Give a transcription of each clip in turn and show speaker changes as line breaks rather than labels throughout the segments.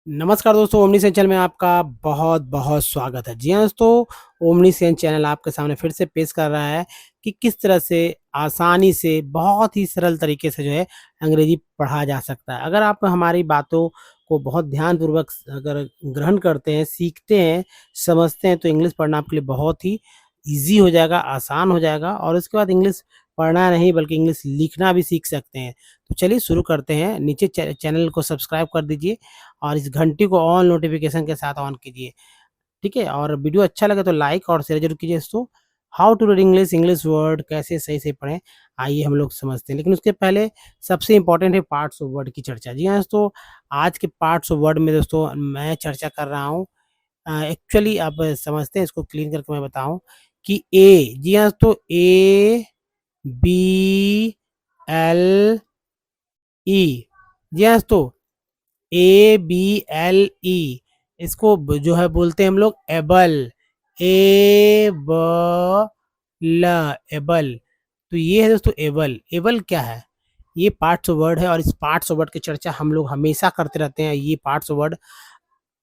नमस्कार दोस्तों, omni Sen channel में आपका बहुत-बहुत स्वागत है। जी हाँ दोस्तों, ओमनी सेन चैनल आपके सामने फिर से पेश कर रहा है कि किस तरह से आसानी से बहुत ही सरल तरीके से जो है अंग्रेजी पढ़ा जा सकता है। अगर आप हमारी बातों को बहुत ध्यानपूर्वक अगर ग्रहण करते हैं, सीखते हैं, समझते हैं तो इंग्लिश पढ़ना आपके लिए बहुत ही ईज़ी हो जाएगा, आसान हो जाएगा और उसके बाद इंग्लिश पढ़ना नहीं बल्कि इंग्लिश लिखना भी सीख सकते हैं। तो चलिए शुरू करते हैं। नीचे चैनल को सब्सक्राइब कर दीजिए और इस घंटी को ऑल नोटिफिकेशन के साथ ऑन कीजिए, ठीक है? और वीडियो अच्छा लगे तो लाइक और शेयर ज़रूर कीजिए दोस्तों। How to read English, English word कैसे सही-सही पढ़ें, आइए हम लोग समझते हैं। लेकिन उसके पहले सबसे इम्पोर्टेंट है पार्ट्स ऑफ वर्ड की चर्चा। जी हाँ दोस्तों, आज के पार्ट्स ऑफ वर्ड में दोस्तों मैं चर्चा कर रहा हूँ एक्चुअली आप समझते हैं इसको क्लीन करके मैं बताऊँ कि ए, जी हाँ दोस्तों, ए, बी, एल, ई, जी हाँ दोस्तों, ABLE इसको जो है बोलते हैं हम लोग एबल, ए ब ल एबल। तो ये है दोस्तों एबल। एबल क्या है? ये पार्ट्स ऑफ वर्ड है और इस पार्ट्स ऑफ वर्ड की चर्चा हम लोग हमेशा करते रहते हैं। ये पार्ट्स ऑफ वर्ड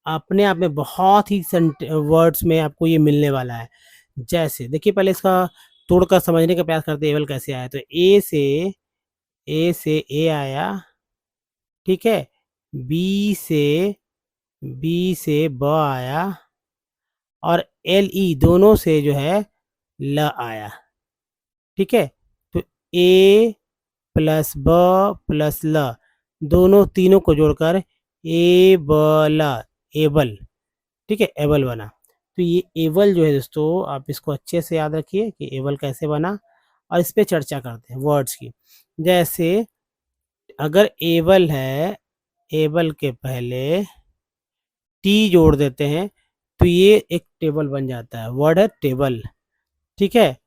अपने आप में बहुत ही वर्ड्स में आपको ये मिलने वाला है। जैसे देखिए पहले इसका तोड़कर समझने का प्रयास करते हैं एबल कैसे आया। तो ए से ए आया, ठीक है? बी से बी से ब आया और एल ई दोनों से जो है ल आया, ठीक है? तो ए प्लस ब प्लस ल दोनों तीनों को जोड़कर ए ब ल एबल, ठीक है? एबल बना। तो ये एबल जो है दोस्तों आप इसको अच्छे से याद रखिए कि एबल कैसे बना और इस पे चर्चा करते हैं वर्ड्स की। जैसे अगर एबल है, एबल के पहले टी जोड़ देते हैं तो ये एक टेबल बन जाता है। वर्ड है टेबल, ठीक है?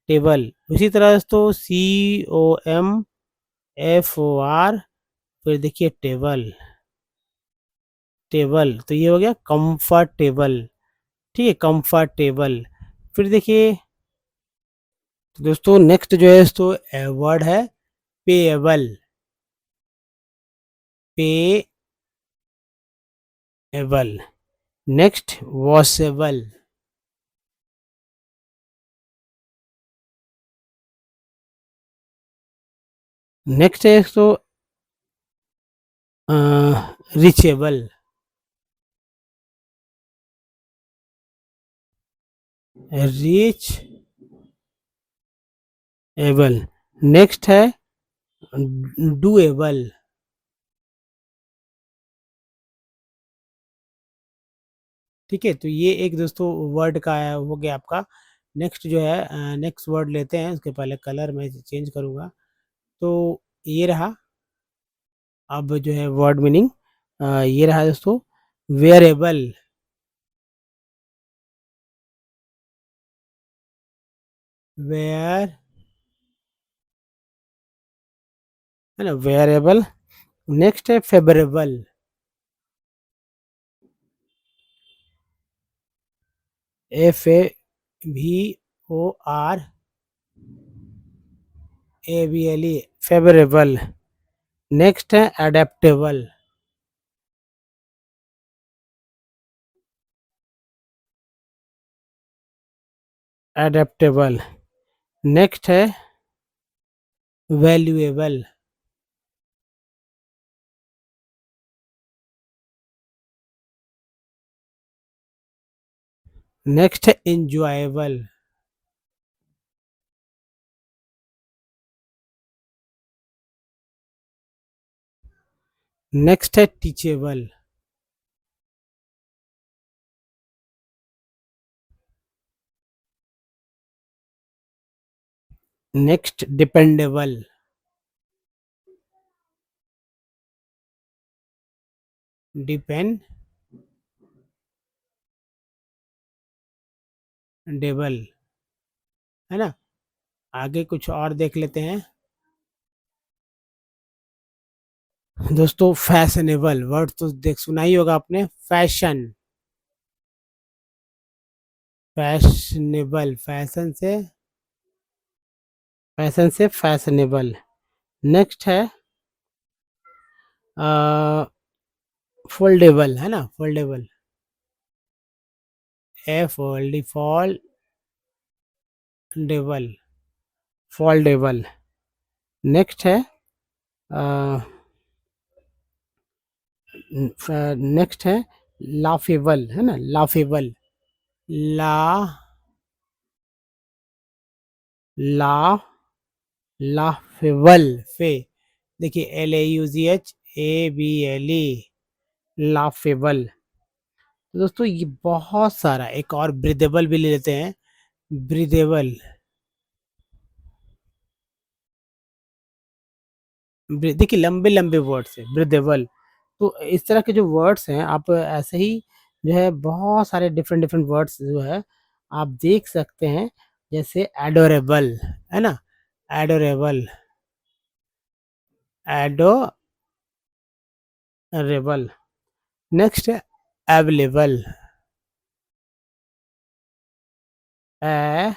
टेबल। उसी तरह से तो COMFOR फिर देखिए टेबल, टेबल तो ये हो गया कंफर्टेबल, ठीक है? कंफर्टेबल। फिर देखिए तो दोस्तों नेक्स्ट जो है दोस्तों वर्ड है payable, payable. Next washable, next है दोस्तों रिचेबल, रीच एबल। नेक्स्ट है डूएबल, ठीक है? तो ये एक दोस्तों वर्ड का हो गया आपका। नेक्स्ट जो है नेक्स्ट वर्ड लेते हैं, उसके पहले कलर मैं चेंज करूँगा। तो ये रहा अब जो है वर्ड मीनिंग ये रहा दोस्तों वेयरेबल, वेयर है ना वेयरेबल। नेक्स्ट है फेवरेबल, FAVORABLE फेवरेबल। नेक्स्ट है अडेप्टेबल, अडेप्टेबल। नेक्स्ट है वैल्यूएबल, नेक्स्ट है एन्जॉयबल, नेक्स्ट है टीचेबल, नेक्स्ट डिपेंडेबल, डिपेंडेबल, है ना? आगे कुछ और देख लेते हैं। दोस्तों फैशनेबल वर्ड तो देख सुना ही होगा आपने, फैशन, फैशनेबल, फैशन से फैशनेबल। नेक्स्ट है फोल्डेबल है ना, फोल्डेबल, फोल्डेबल, फोल्डेबल। नेक्स्ट है नेक्स्ट है लाफेबल है ना, लाफेबल, ला ला लाफेबल, फे, देखिए LAUGHABLE, लाफेबल। तो दोस्तों ये बहुत सारा, एक और ब्रीदेबल भी ले लेते हैं, ब्रीदेबल, देखिए लंबे लंबे वर्ड्स है ब्रीदेबल। तो इस तरह के जो वर्ड्स हैं आप ऐसे ही जो है बहुत सारे डिफरेंट डिफरेंट वर्ड्स जो है आप देख सकते हैं, जैसे एडोरेबल है ना, एडोरेबल, एडोरेबल। नेक्स्ट है अवेलेबल, ए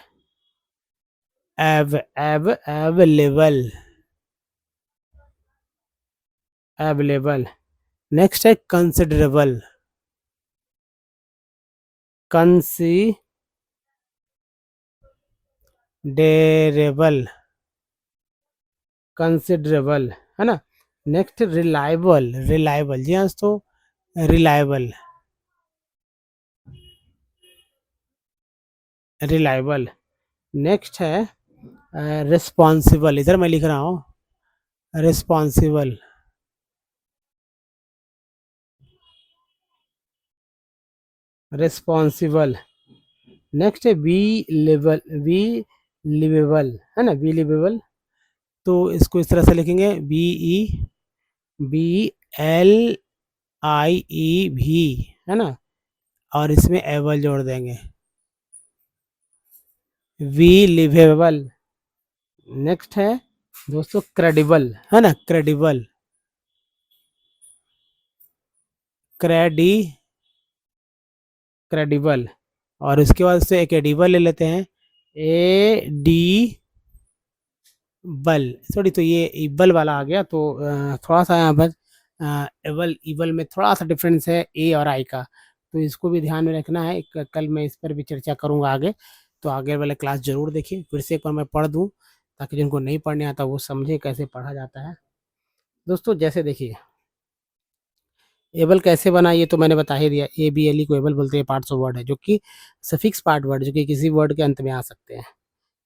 अवेलेबल, अवेलेबल। नेक्स्ट है कंसिडरेबल, कंसिडरेबल, कंसिडरेबल है ना। नेक्स्ट रिलायबल, रिलायबल, जी हाँ तो रिलायबल, रिलायबल। नेक्स्ट है रिस्पॉन्सिबल, इधर मैं लिख रहा हूँ रिस्पॉन्सिबल, रिस्पॉन्सिबल। नेक्स्ट है बी लेवल, बी लिवेबल है ना, बी लिवेबल। तो इसको इस तरह से लिखेंगे BEBLIEV है ना, और इसमें एबल जोड़ देंगे, वी लिवेबल। नेक्स्ट है दोस्तों क्रेडिबल है ना, क्रेडिबल, क्रेडी क्रेडिबल। और उसके बाद से एक एडिबल ले लेते हैं, AD बल, सॉरी, तो ये इबल वाला आ गया। तो थोड़ा सा यहाँ पर एबल इबल में थोड़ा सा डिफरेंस है ए और आई का, तो इसको भी ध्यान में रखना है। कल मैं इस पर भी चर्चा करूँगा आगे, तो आगे वाले क्लास जरूर देखिए, फिर से एक बार मैं पढ़ दूँ ताकि जिनको नहीं पढ़ने आता वो समझे कैसे पढ़ा जाता है। दोस्तों जैसे देखिए एबल कैसे बना, ये तो मैंने बता ही दिया, ABLE को एबल बोलते हैं, पार्ट्स ऑफ वर्ड है जो कि सफिक्स पार्ट वर्ड जो कि किसी वर्ड के अंत में आ सकते हैं।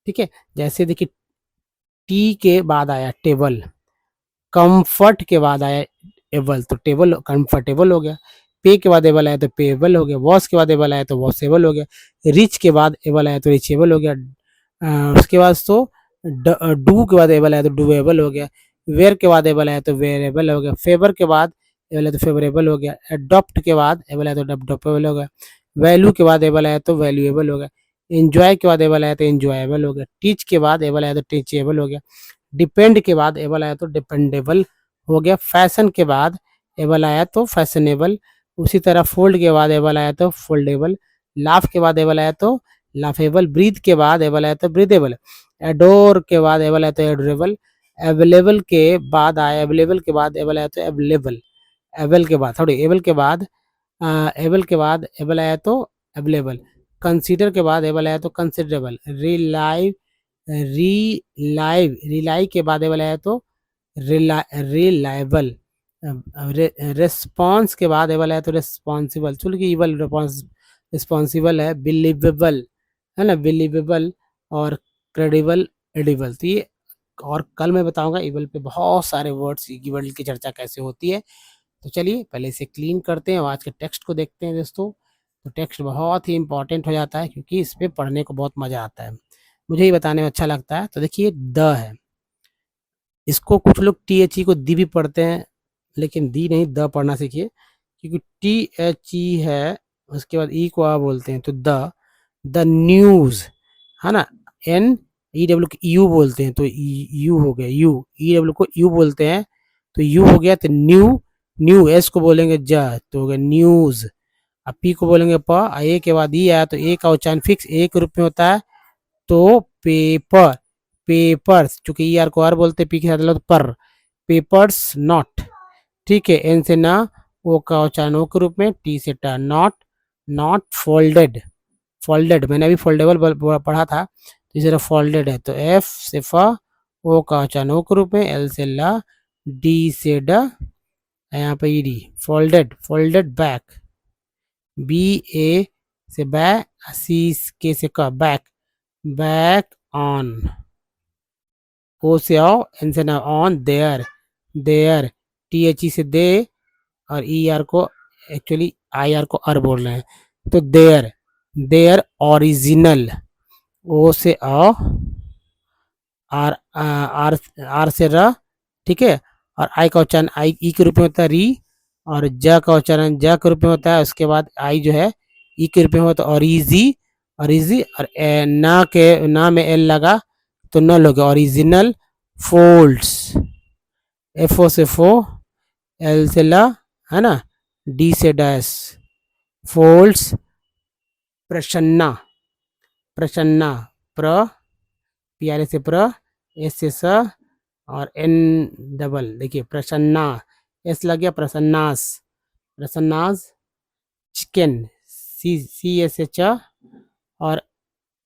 ठीक है, जैसे देखिए टी के बाद आया टेबल, कंफर्ट के बाद आया एबल, तो टेबल कंफर्टेबल हो गया। पे के बाद एबल आया तो पेएबल हो गया, वॉश के बाद एबल आया तो वॉशेबल हो गया, रिच के बाद एबल आया तो रिचेबल हो गया, उसके बाद तो डू के बाद एबल आया तो डूएबल हो गया, वेयर के बाद एबल आया तो वेयरेबल हो गया, फेवर के बाद एबल आया तो फेवरेबल हो गया, अडॉप्ट के बाद एबल आया तो अडॉप्टेबल हो गया, वैल्यू के बाद एबल आया तो वैल्यूएबल हो गया, एंजॉय के बाद एबल आया तो एंजॉयबल हो गया, टीच के बाद एबल आया तो टीचेबल हो गया, डिपेंड के बाद एबल आया तो डिपेंडेबल हो गया, फैशन के बाद एबल आया तो फैशनेबल, उसी तरह फोल्ड के बाद एबल आया तो फोल्डेबल, लाफ के बाद एबल आया तो लाफेबल, ब्रीथ के बाद एबल आया तो ब्रीदेबल, एडोर के बाद एबल आया तो एडोरेबल, अवेलेबल के बाद आया, अवेलेबल के बाद एबल आया तो अवेलेबल, एबल के बाद सॉरी एबल के बाद एबल के बाद एबल आया तो अवेलेबल, कंसीडर के बाद एबल आया तो कंसिडरेबल, रिलाइव रिलाई के बाद एबल आया तो रिलायबल, रिस्पॉन्स के बाद एबल आया तो रिस्पॉन्सिबल, चूंकि इवल रिस्पॉन्सिबल है, बिलीवेबल है ना, बिलीवेबल, और क्रेडिबल, एडिबल। तो ये और कल मैं बताऊंगा इवल पे बहुत सारे वर्ड्स इवल की चर्चा कैसे होती है। तो चलिए पहले इसे क्लीन करते हैं और आज के टेक्स्ट को देखते हैं दोस्तों। तो टेक्स्ट बहुत ही इंपॉर्टेंट हो जाता है क्योंकि इस पे पढ़ने को बहुत मज़ा आता है, मुझे ही बताने में अच्छा लगता है। तो देखिए द है, इसको कुछ लोग THE को दी भी पढ़ते हैं, लेकिन दी नहीं द पढ़ना सीखिए, क्योंकि THE है उसके बाद ई को आ बोलते हैं, तो द न्यूज़ है ना, NEW को यू बोलते हैं तो यू हो गया, यू EW को यू बोलते हैं तो यू हो गया, तो न्यू, न्यू एस को बोलेंगे ज तो हो गया न्यूज़, अब पी को बोलेंगे प, ए के बाद ई आया तो ए का उच्चारण फिक्स ए के रूप में होता है, तो पेपर, पेपर्स, चूंकि ER को आर बोलते हैं, पी के साथ लो तो पर, पेपर्स नॉट, ठीक है, एन से ना, ओ का उच्चारण ओ के रूप में, टी से ट, नॉट, नॉट फोल्डेड, फोल्डेड मैंने अभी फोल्डेबल पढ़ा था, तो इस तरह फोल्डेड है, तो एफ से फ, ओ का उच्चारण ओ के रूप में, एल से ला, डी से ड, यहाँ पे E D, folded, folded back, B A से बै, सी के से क, बैक, बैक ऑन, ओ से आओ, एन से ना, on there, there, T H E से दे, और ई आर को एक्चुअली आई आर को अर बोल रहे हैं, तो देयर, देयर ओरिजिनल, ओ से अ, आर आर आर से र, ठीक है, और आई का उच्चारण आई ई के रूप में होता है री, और ज का उच्चारण ज के रूप में होता है, उसके बाद आई जो है ई के रूप में होता है, और इजी, और इजी, और ना के ना में एल लगा तो न लोगे, ओरिजिनल फोल्ड्स, एफ ओ से फो, एल से ला, है ना, डी से डैश, फोल्ड्स, प्रसन्ना, प्रसन्ना, प्र, प्यारे से प्र, एस से स, और एन डबल, देखिए प्रसन्ना, एस लग गया, प्रसन्नास, प्रसन्नास, चिकन, सी सी एस एच, और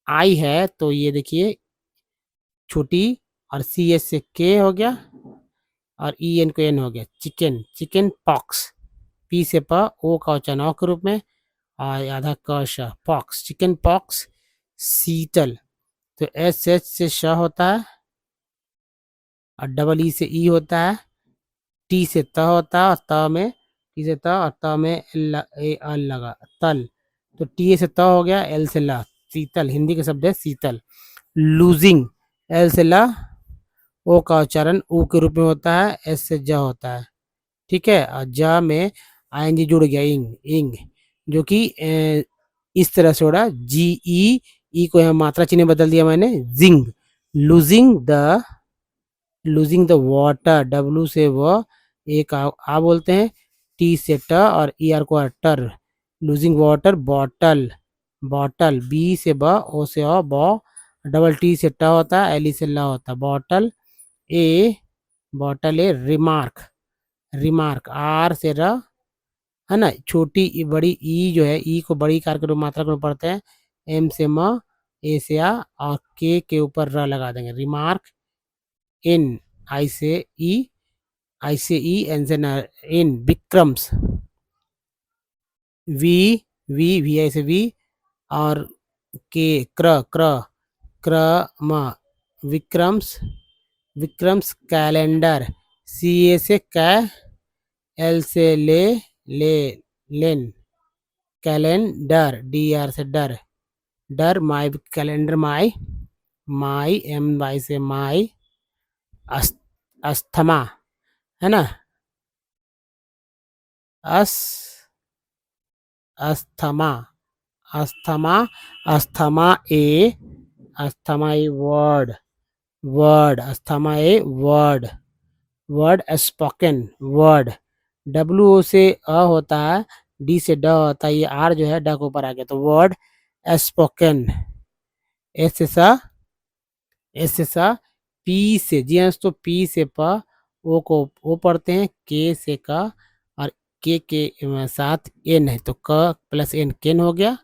आई है तो ये देखिए छोटी, और सी एस से के हो गया, और ई एन को एन हो गया, चिकन, चिकन पॉक्स, पी से प, ओ का उच्चारण ओ के रूप में, और आधा क श, पॉक्स, चिकन पॉक्स, शीतल, तो एस एच से श होता है, और डबल ई से ई होता है, टी से त होता है, और त में टी से त, और त में ए अल लगा, तल, तो टी से त हो गया, एल से ला, शीतल, हिंदी का शब्द है शीतल, लूजिंग, एल से ला, ओ का उच्चारण ऊ के रूप में होता है, एस से ज होता है, ठीक है, और ज में आईएनजी जुड़ गया, इंग, इंग, जो कि इस तरह से हो रहा है, जी ई को यहाँ मात्रा चिन्ह बदल दिया मैंने, जिंग, losing the, losing the water, W से वो एक आ बोलते हैं, टी से ट, और ई आर को टर, losing water, bottle, bottle, B से ब, ओ से ओ, बॉ, डबल टी से ट होता है, एल ई से ला होता है, bottle, A, bottle, A, remark, remark, R से र, है ना, छोटी बड़ी ई जो है, ई को बड़ी कार के रूप मात्रा के रूप में पढ़ते हैं, एम से म, ए से आ, और के ऊपर र लगा देंगे, रिमार्क, इन, आई से ई, आई से ई, एन से इन, विक्रम्स, वी, वी आई से वी, और के, क्र, क्र, क्र, म, विक्रम्स, विक्रम्स कैलेंडर, सी ए से कै, एल से ले, ले, लेन, कैलेंडर, डी आर से डर, डर, my calendar, my, my, M Y से माई, अस्थमा, है ना, अस, asthma, asthma, asthma a, asthma a word, word, asthma a word, word, spoken word, W से अ होता है, डी से ड होता है, ये आर जो है ड के ऊपर आ गया, तो वर्ड स्पोकन, एस से सा, एस से सा, पी से, जी हाँ तो पी से प, ओ को ओ पढ़ते हैं, के से का, और के साथ एन है, तो क प्लस एन, केन हो गया,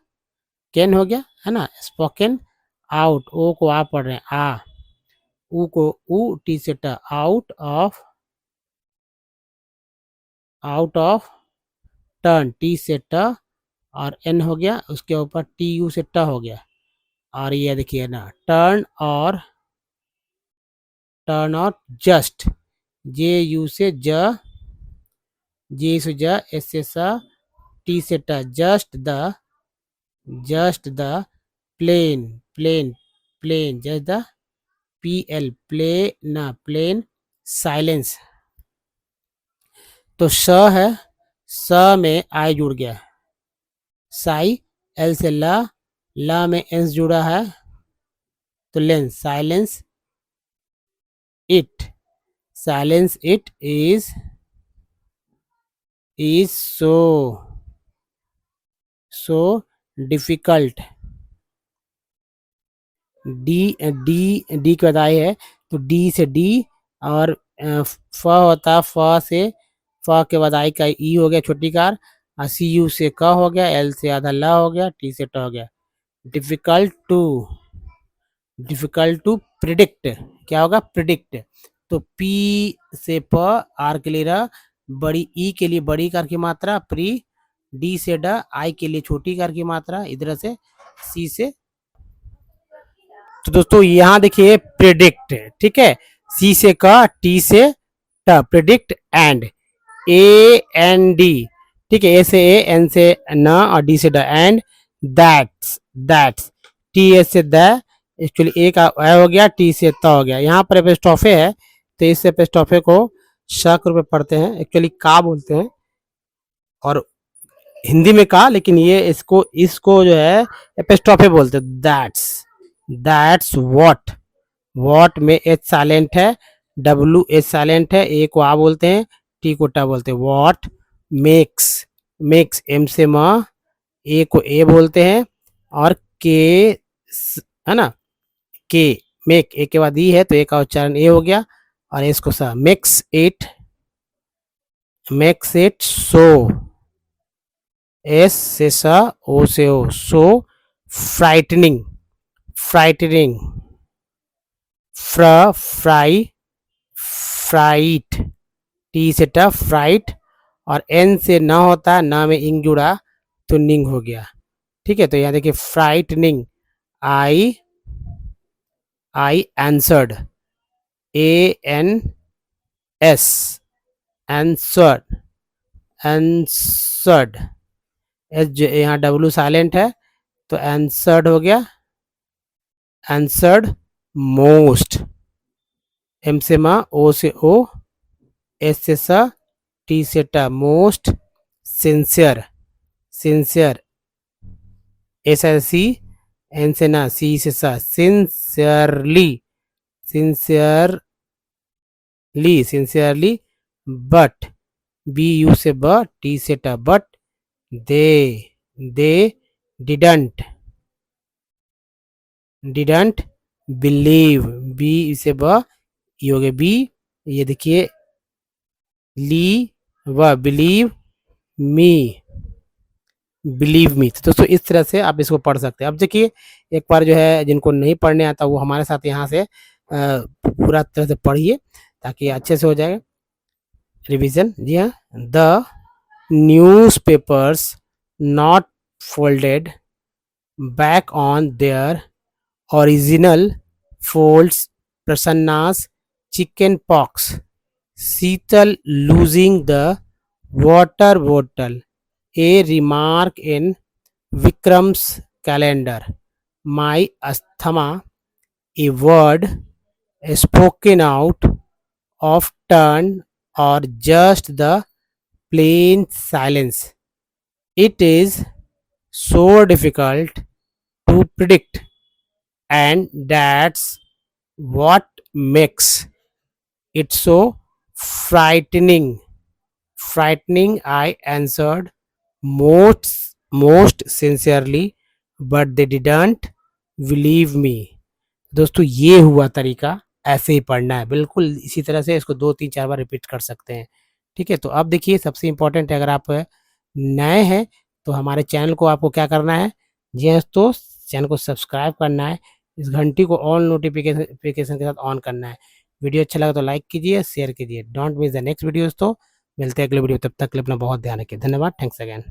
केन हो गया, है ना, स्पोकन आउट, ओ को आ पढ़ रहे हैं, आ, ऊ को ऊ, टी से ट, out of, out of, turn, T से ट, और एन हो गया, उसके ऊपर टी यू से ट हो गया, और ये देखिए ना, टर्न, और टर्न, और जस्ट, जे यू से ज, जे से ज, एस से स, टी से ट, just the, just the, plain, plain, plain, just the, P L, प्ले ना, प्लेन, साइलेंस, तो स है, स में आई जुड़ गया, साई, एल से ला में एंस जुड़ा है, तो lens, silence it, silence it is so difficult, D, D के बाद आई है, तो डी से डी, और फ होता, फ से फ के बाद आई का ई हो गया छोटी कार, सी यू से क हो गया, एल से आधा ल हो गया, टी से ट हो गया। Difficult to, difficult to predict, क्या होगा प्रिडिक्ट। तो पी से प, आर के लिए र, बड़ी ई के लिए बड़ी कार की मात्रा प्री, डी से ड, आई के लिए छोटी कार की मात्रा, इधर से सी से। तो दोस्तों यहाँ देखिए प्रिडिक्ट, ठीक है, सी से क, टी से ट, predict and, A N D, ठीक है, ए से ए, एन से न और डी से ड, and that's, that's, T S से द, एक्चुअली ए का ए हो गया, टी से त हो गया। यहाँ पर एपिस्ट्रोफे है तो इस एपिस्ट्रोफे को श के रूप में पढ़ते हैं, एक्चुअली का बोलते हैं और हिंदी में का, लेकिन ये इसको इसको जो है एपिस्ट्रोफे बोलते हैं। दैट्स, दैट्स व्हाट, व्हाट में एच साइलेंट है, डब्ल्यू एच साइलेंट है, ए को आ बोलते हैं, टी को टा बोलते हैं। व्हाट मेक्स, मेक्स एम से म, ए को ए बोलते हैं और के है ना, के, मेक ए के बाद ई है तो ए का उच्चारण ए हो गया और इसको सा, makes it, makes it so, S से सा, ओ से O, so frightening, frightening, fry, fright, T से ट फ्राइट और एन से न होता, न में इंग जुड़ा तो निंग हो गया, ठीक है। तो यहाँ देखिए frightening, I answered, A N S, answered, answered, S यहाँ डब्ल्यू साइलेंट है तो आंसर्ड हो गया, आंसर्ड मोस्ट, एम से मा, ओ से ओ, एस से स, टी से ट, मोस्ट सिंसियर, सिंसियर, एस से सी, एन से ना, सी से सा, sincerely, sincerely, sincerely, but, B U से ब, टी से ट, but they didn't, didn't believe, B से ब, ये हो गया बी, ये देखिए ली व, बिलीव मी, बिलीव मी। तो दोस्तों इस तरह से आप इसको पढ़ सकते हैं। अब देखिए एक बार जो है जिनको नहीं पढ़ने आता वो हमारे साथ यहाँ से पूरा तरह से पढ़िए ताकि अच्छे से हो जाएगा रिवीजन। जी हाँ, the news papers not folded back on their original folds, Prasanna's chicken pox, Sheetal losing the water bottle, a remark in Vikram's calendar, my asthma, a word spoken out of turn or just the plain silence. It is so difficult to predict, and that's what makes it so frightening. Frightening, I answered most sincerely, but they didn't believe me. दोस्तों ये हुआ तरीका, ऐसे ही पढ़ना है, बिल्कुल इसी तरह से इसको 2 3 4 बार रिपीट कर सकते हैं, ठीक है। तो अब देखिए सबसे इम्पोर्टेंट है, अगर आप नए हैं तो हमारे चैनल को आपको क्या करना है, जी हाँ दोस्तों, चैनल को सब्सक्राइब करना है, इस घंटी को ऑल नोटिफिकेशन के साथ ऑन करना है। वीडियो अच्छा लगा तो लाइक कीजिए, शेयर कीजिए। Don't miss the next videos. तो मिलते हैं अगले वीडियो, तब तक के लिए अपना बहुत ध्यान रखिए। धन्यवाद, थैंक्स अगेन।